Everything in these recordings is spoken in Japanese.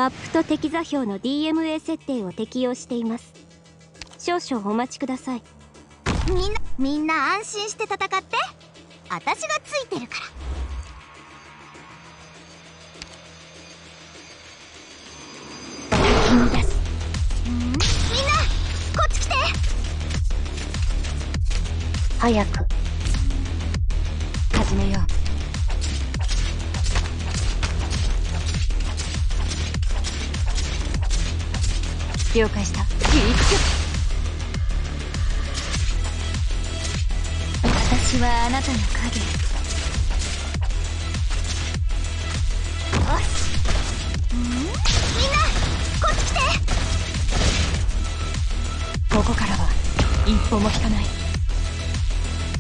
マップと敵座標の DMA 設定を適用しています。少々お待ちください。みんな安心して戦って。私がついてるから。みんなこっち来て。早く始めよう。了解した。私はあなたの影。よし。みんなこっち来て。ここからは一歩も引かない。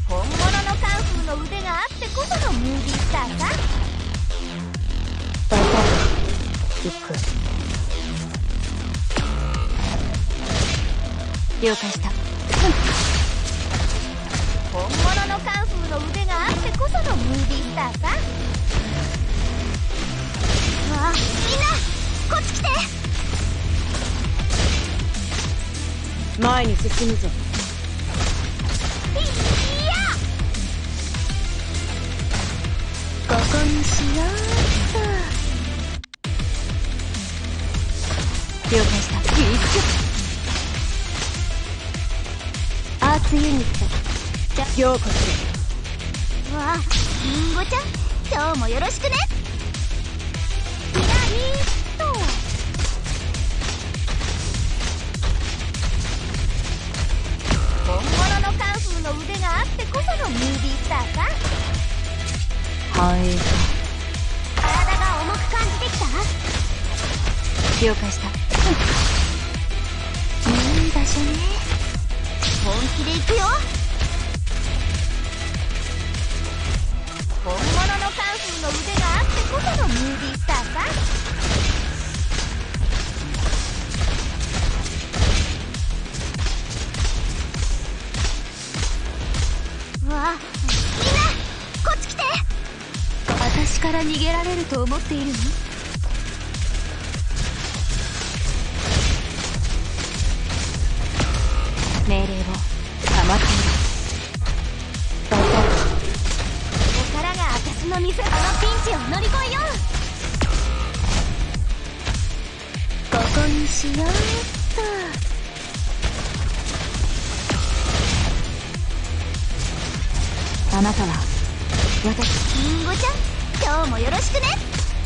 本物のカンフーの腕があってこそのムービースターさ。行く。了解した。本物のカンフーの腕があってこそのムービースターさ。みんなこっち来て。前に進むぞ。いや、ここにしようっと。了解した。アーツユニットようこそ。わあ、リンゴちゃん、今日もよろしくね。キラリーと。本物のカンフーの腕があってこそのムービースターさ。はい。体が重く感じてきた。了解した。いい場所ね。本気で行くよ。本物のカンフーの腕があってこそのムービースターさ。わあ、みんなこっち来て。私から逃げられると思っているの？命令を賜っている。ここからが私の店。あのピンチを乗り越えよう。ここにしようっと。あなたは私。リンゴちゃん、今日もよろしくね。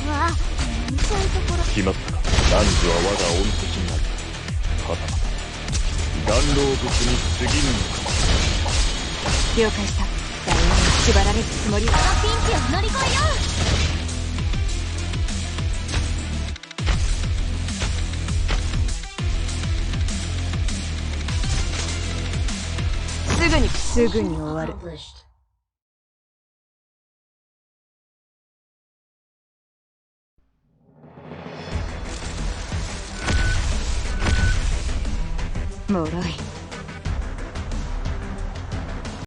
わあ、見たいところ。決まったか。男女は我が恩敵になる。はたまた弾道物に過ぎぬのか。了解した。誰にも縛られるつもりは。あのピンチを乗り越えよう。すぐに終わる。脆い。